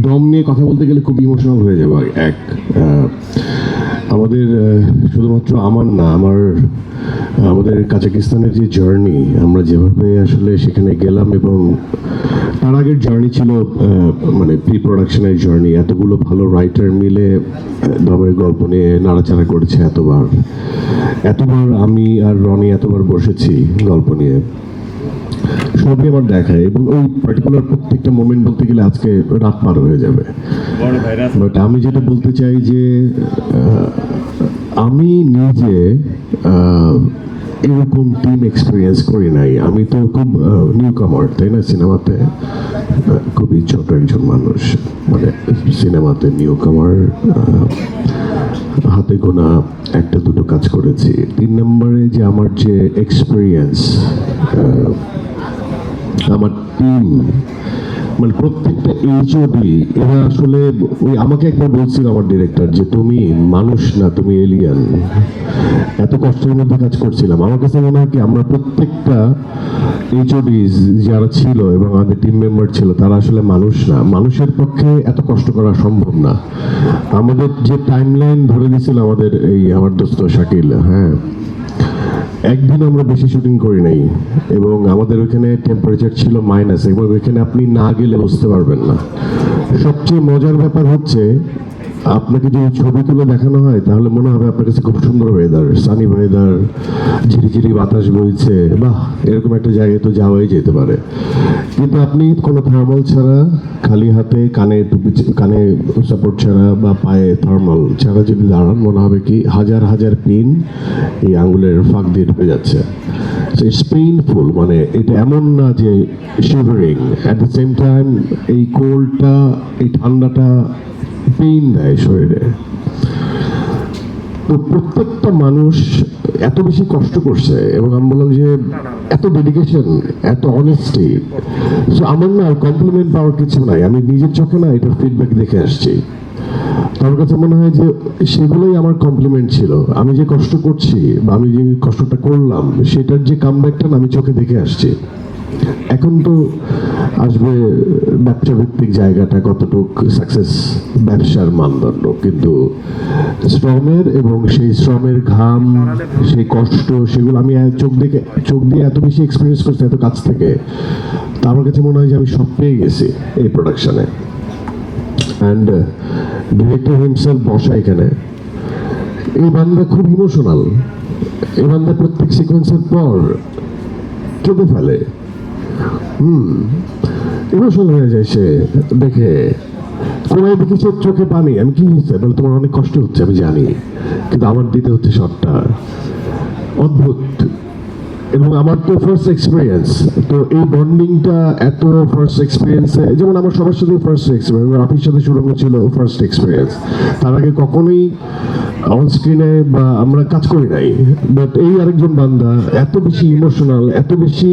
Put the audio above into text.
দম নিয়ে কথা বলতে গেলে খুব ইমোশনাল হয়ে যাবে। আমাদের শুধুমাত্র আমার না, আমাদের কাজাকিস্তানের যে জার্নি, আমরা যেভাবে আসলে সেখানে গেলাম এবং তার আগের জার্নি ছিল মানে প্রি প্রোডাকশনের জার্নি। এতগুলো ভালো রাইটার মিলে দমের গল্প নিয়ে নাড়াচাড়া করেছে এতবার আমি আর রনি এতবার বসেছি গল্প নিয়ে, সবই আমার দেখায় এবং ওই পার্টিকুলার প্রত্যেকটা মোমেন্ট বলতে গেলে আজকে রাত পার হয়ে যাবে। বাট আমি যেটা বলতে চাই যে আমি নিজে এরকম টিম এক্সপিরিয়েন্স করি নাই। আমি তো খুব নিউ কামার, তাই না? সিনেমাতে খুবই ছোট একজন মানুষ, মানে সিনেমাতে নিউ কামার, হাতে গোনা একটা দুটো কাজ করেছি। 3 নম্বরে যে আমার যে এক্সপিরিয়েন্স, আমার টিম, মানে প্রত্যেকটা এইচওডি এরা আসলে ওই আমাকে একবার বলছিল আমার ডিরেক্টর যে তুমি মানুষ না, তুমি এলিয়ান। এত কষ্টের মধ্যে কাজ করছিলাম। আমার কাছে মনে হয় কি আমরা প্রত্যেকটা এইচওডি যারা ছিল এবং আমাদের টিম মেম্বার ছিল তারা আসলে মানুষ না। মানুষের পক্ষে এত কষ্ট করা সম্ভব না। আমাদের যে টাইমলাইন ধরে দিয়েছিল আমাদের আমার দোস্ত শাকিল, হ্যাঁ, একদিন আমরা বেশি শুটিং করি নাই এবং আমাদের ওখানে টেম্পারেচার ছিল মাইনাস এবং ওইখানে আপনি না গেলে বুঝতে পারবেন না। সবচেয়ে মজার ব্যাপার হচ্ছে আপনাকে যদি ছবি তুলে দেখানো হয় তাহলে মনে হবে আপনার কাছে খুব সুন্দর ওয়েদার, সানি ওয়েদার, ঝিরিঝিরি বাতাস বইছে, বাহ, এরকম একটা জায়গায় তো যাওয়াই যেতে পারে। কিন্তু আপনি কোনো থার্মাল ছাড়া, খালি হাতে, কানে সাপোর্ট ছাড়া বা পায়ে থার্মাল ছাড়া যদি দাঁড়ান, মনে হবে কি হাজার হাজার পিন এই আঙ্গুলের ফাঁক দিয়ে ঢুকে যাচ্ছে। ইটস পেইনফুল, মানে এটা এমন না যে shivering, at the same time এই কোল্ডটা, এই ঠান্ডাটা পেইন দেয় শরীরে। তো প্রত্যেকটা মানুষ এত বেশি কষ্ট করছে এবং আমি বললাম যে এত ডেডিকেশন, এত অনেস্টি। সো আমার না কমপ্লিমেন্ট পাওয়ার কিছু নাই, আমি নিজের চোখে না এটার ফিডব্যাক দেখে আসছি। আমার কাছে মনে হয় যে সেগুলোই আমার কমপ্লিমেন্ট ছিল। আমি যে কষ্ট করছি বা আমি যে কষ্টটা করলাম সেটার যে কামব্যাকটা আমি চোখে দেখে আসছি। এখন তো আসবে ব্যবসা ভিত্তিক জায়গাটা কতটুকু সাকসেস, ব্যবসার মানদণ্ড, কিন্তু শ্রমের এবং সেই শ্রমের ঘাম, সেই কষ্ট, সেগুলো আমি চোখ দিয়ে এত বেশি এক্সপিরিয়েন্স করছি এত কাছ থেকে। তা আমার কাছে মনে হয় যে আমি সব পেয়ে গেছি এই প্রোডাকশনে। অ্যান্ড ডিরেক্টর হিমসেলফ বসা এখানে, এই বান্দা খুব ইমোশনাল। এই বান্দা প্রত্যেক সিকোয়েন্সের পর কেঁদে ফেলে, ইমোশনাল হয়ে যায় সে দেখে। কোনায় দেখি সে চোখে পানি, আমি কি হয়েছে বলে, তোমার অনেক কষ্ট হচ্ছে আমি জানি, কিন্তু আমার দিতে হচ্ছে শটটা। অদ্ভুত। এবং আমার তো ফার্স্ট এক্সপিরিয়েন্স, তো এই বন্ডিংটা এত ফার্স্ট এক্সপিরিয়েন্সে, যেমন আমার সবার সাথে ফার্স্ট এক্সপিরিয়েন্স, রাফির সাথে সুরঙ্গ ছিল ফার্স্ট এক্সপিরিয়েন্স। তার আগে কখনোই অন স্ক্রিনে বা আমরা কাজ করি নাই। বাট এই আরেকজন বান্দা এত বেশি ইমোশনাল, এত বেশি